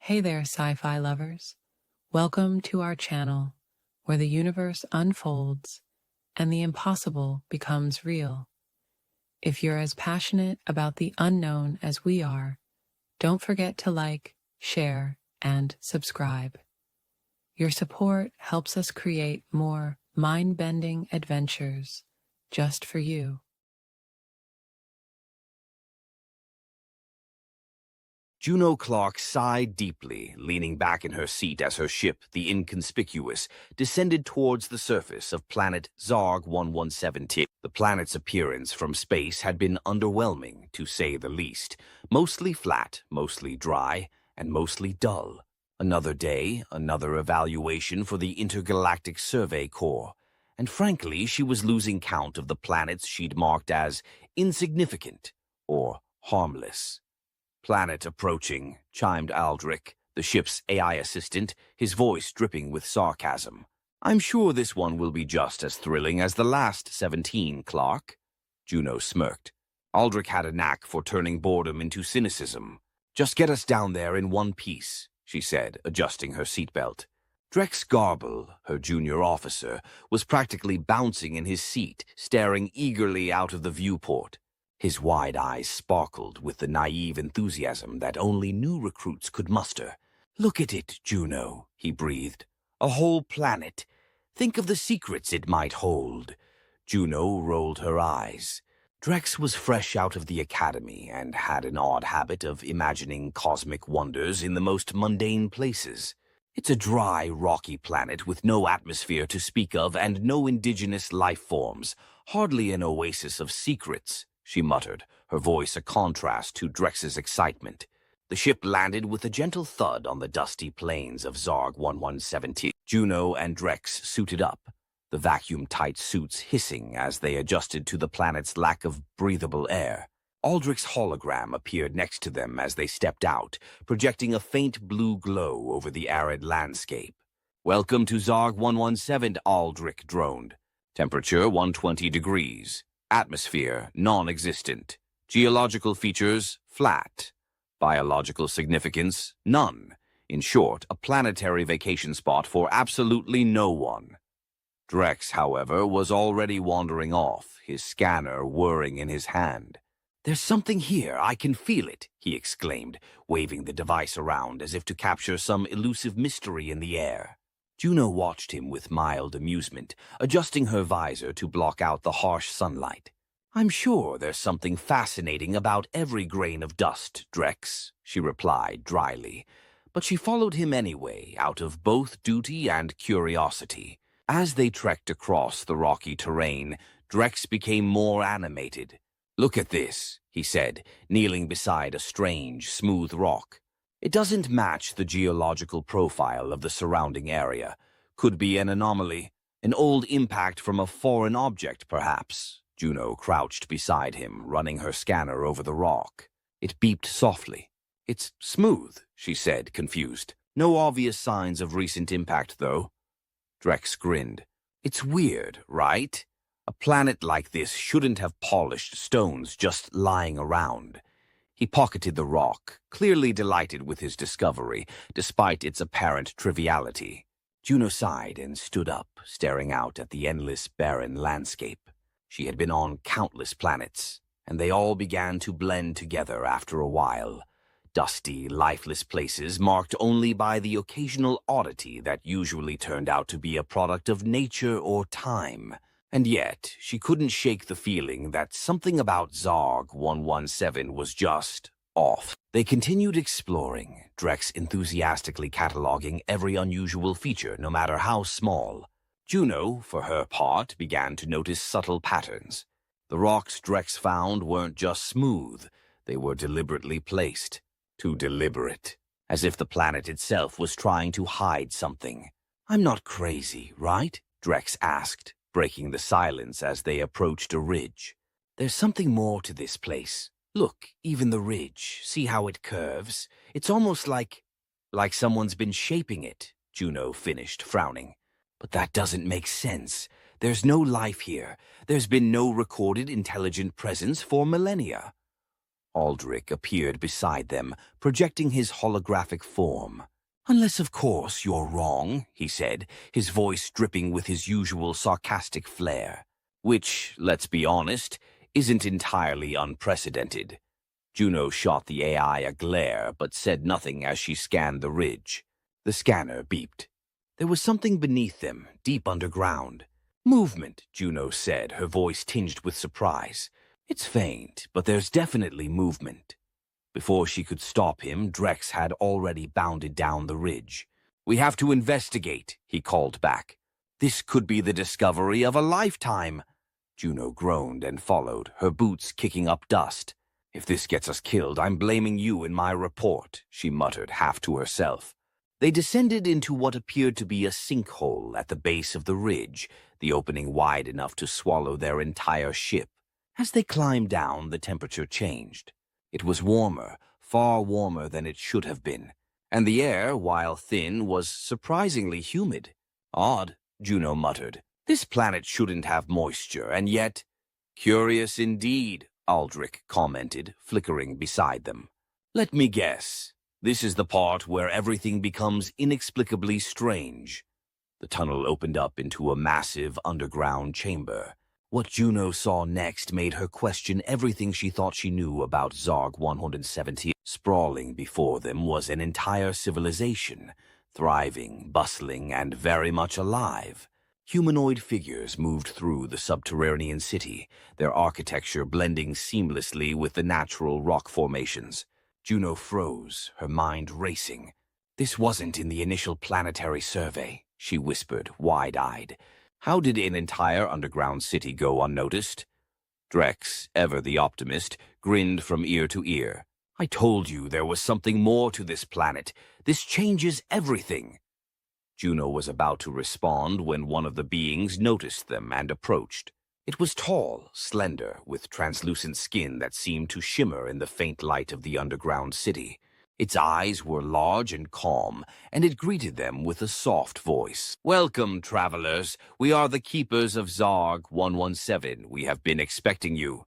Hey there, sci-fi lovers. Welcome to our channel, where the universe unfolds and the impossible becomes real. If you're as passionate about the unknown as we are, don't forget to like, share, and subscribe. Your support helps us create more mind-bending adventures just for you. Juno Clarke sighed deeply, leaning back in her seat as her ship, the Inconspicuous, descended towards the surface of planet Zarg 117. The planet's appearance from space had been underwhelming, to say the least. Mostly flat, mostly dry, and mostly dull. Another day, another evaluation for the Intergalactic Survey Corps. And frankly, she was losing count of the planets she'd marked as insignificant or harmless. "Planet approaching," chimed Aldrich, the ship's AI assistant, his voice dripping with sarcasm. "I'm sure this one will be just as thrilling as the last 17, Clarke." Juno smirked. Aldrich had a knack for turning boredom into cynicism. "Just get us down there in one piece," she said, adjusting her seatbelt. Drex Garble, her junior officer, was practically bouncing in his seat, staring eagerly out of the viewport. His wide eyes sparkled with the naive enthusiasm that only new recruits could muster. "Look at it, Juno," he breathed. "A whole planet. Think of the secrets it might hold." Juno rolled her eyes. Drex was fresh out of the academy and had an odd habit of imagining cosmic wonders in the most mundane places. "It's a dry, rocky planet with no atmosphere to speak of and no indigenous life forms. Hardly an oasis of secrets," she muttered, her voice a contrast to Drex's excitement. The ship landed with a gentle thud on the dusty plains of Zarg 117. Juno and Drex suited up, the vacuum-tight suits hissing as they adjusted to the planet's lack of breathable air. Aldrich's hologram appeared next to them as they stepped out, projecting a faint blue glow over the arid landscape. "Welcome to Zarg 117, Aldrich droned. Temperature 120 degrees. Atmosphere non-existent. Geological features flat. Biological significance none. In short, a planetary vacation spot for absolutely no one." Drex, however, was already wandering off, his scanner whirring in his hand. "There's something here, I can feel it," he exclaimed, waving the device around as if to capture some elusive mystery in the air. Juno watched him with mild amusement, adjusting her visor to block out the harsh sunlight. "I'm sure there's something fascinating about every grain of dust, Drex," she replied dryly. But she followed him anyway, out of both duty and curiosity. As they trekked across the rocky terrain, Drex became more animated. "Look at this," he said, kneeling beside a strange, smooth rock. "It doesn't match the geological profile of the surrounding area. Could be an anomaly, an old impact from a foreign object, perhaps." Juno crouched beside him, running her scanner over the rock. It beeped softly. "It's smooth," she said, confused. "No obvious signs of recent impact, though." Drex grinned. "It's weird, right? A planet like this shouldn't have polished stones just lying around." He pocketed the rock, clearly delighted with his discovery, despite its apparent triviality. Juno sighed and stood up, staring out at the endless, barren landscape. She had been on countless planets, and they all began to blend together after a while. Dusty, lifeless places marked only by the occasional oddity that usually turned out to be a product of nature or time. And yet, she couldn't shake the feeling that something about Zarg 117 was just off. They continued exploring, Drex enthusiastically cataloging every unusual feature, no matter how small. Juno, for her part, began to notice subtle patterns. The rocks Drex found weren't just smooth, they were deliberately placed. Too deliberate, as if the planet itself was trying to hide something. "I'm not crazy, right?" Drex asked, breaking the silence as they approached a ridge. "There's something more to this place. Look, even the ridge, see how it curves? It's almost like someone's been shaping it," Juno finished, frowning. "But that doesn't make sense. There's no life here. There's been no recorded intelligent presence for millennia." Aldrich appeared beside them, projecting his holographic form. "Unless, of course, you're wrong," he said, his voice dripping with his usual sarcastic flair. Which, let's be honest, isn't entirely unprecedented. Juno shot the AI a glare, but said nothing as she scanned the ridge. The scanner beeped. There was something beneath them, deep underground. "Movement," Juno said, her voice tinged with surprise. "It's faint, but there's definitely movement." Before she could stop him, Drex had already bounded down the ridge. "We have to investigate," he called back. "This could be the discovery of a lifetime." Juno groaned and followed, her boots kicking up dust. "If this gets us killed, I'm blaming you in my report," she muttered, half to herself. They descended into what appeared to be a sinkhole at the base of the ridge, the opening wide enough to swallow their entire ship. As they climbed down, the temperature changed. It was warmer, far warmer than it should have been, and the air, while thin, was surprisingly humid. "Odd," Juno muttered. "This planet shouldn't have moisture, and yet—" "Curious indeed," Aldrich commented, flickering beside them. "Let me guess. This is the part where everything becomes inexplicably strange." The tunnel opened up into a massive underground chamber. What Juno saw next made her question everything she thought she knew about Zarg 170. Sprawling before them was an entire civilization, thriving, bustling, and very much alive. Humanoid figures moved through the subterranean city, their architecture blending seamlessly with the natural rock formations. Juno froze, her mind racing. "This wasn't in the initial planetary survey," she whispered, wide-eyed. "How did an entire underground city go unnoticed?" Drex, ever the optimist, grinned from ear to ear. "I told you there was something more to this planet. This changes everything." Juno was about to respond when one of the beings noticed them and approached. It was tall, slender, with translucent skin that seemed to shimmer in the faint light of the underground city. Its eyes were large and calm, and it greeted them with a soft voice. "Welcome, travelers. We are the keepers of Zarg 117. We have been expecting you."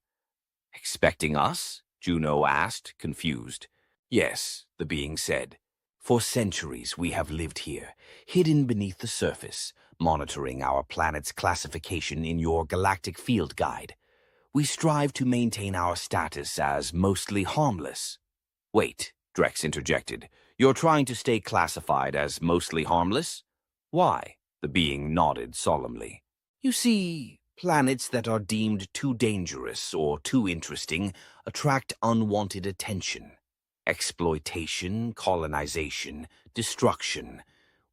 "Expecting us?" Juno asked, confused. "Yes," the being said. "For centuries we have lived here, hidden beneath the surface, monitoring our planet's classification in your galactic field guide. We strive to maintain our status as mostly harmless." "Wait," Drex interjected. "You're trying to stay classified as mostly harmless? Why?" The being nodded solemnly. "You see, planets that are deemed too dangerous or too interesting attract unwanted attention. Exploitation, colonization, destruction.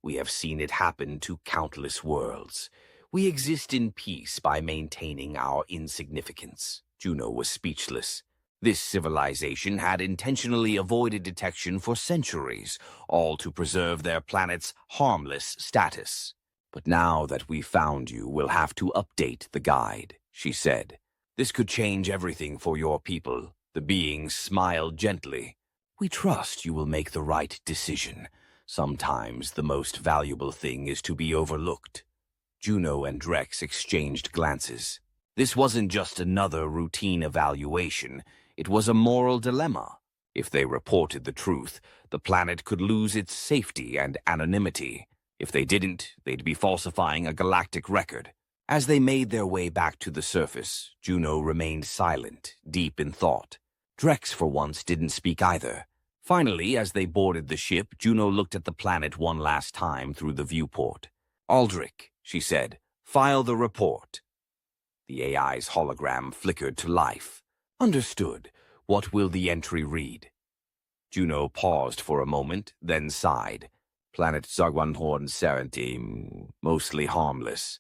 We have seen it happen to countless worlds. We exist in peace by maintaining our insignificance." Juno was speechless. This civilization had intentionally avoided detection for centuries, all to preserve their planet's harmless status. "But now that we've found you, we'll have to update the guide," she said. "This could change everything for your people." The being smiled gently. "We trust you will make the right decision. Sometimes the most valuable thing is to be overlooked." Juno and Drex exchanged glances. This wasn't just another routine evaluation. It was a moral dilemma. If they reported the truth, the planet could lose its safety and anonymity. If they didn't, they'd be falsifying a galactic record. As they made their way back to the surface, Juno remained silent, deep in thought. Drex, for once, didn't speak either. Finally, as they boarded the ship, Juno looked at the planet one last time through the viewport. "Aldrich," she said, "file the report." The AI's hologram flickered to life. "Understood. What will the entry read?" Juno paused for a moment, then sighed. "Planet Zarg 170, mostly harmless."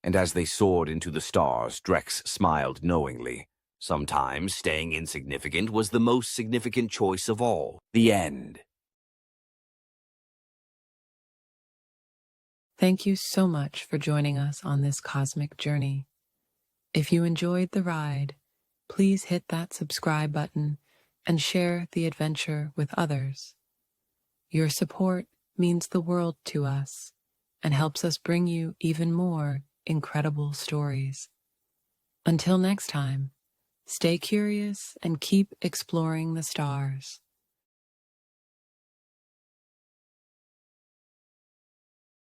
And as they soared into the stars, Drex smiled knowingly. Sometimes staying insignificant was the most significant choice of all. The end. Thank you so much for joining us on this cosmic journey. If you enjoyed the ride, please hit that subscribe button and share the adventure with others. Your support means the world to us and helps us bring you even more incredible stories. Until next time, Stay curious and keep exploring the stars.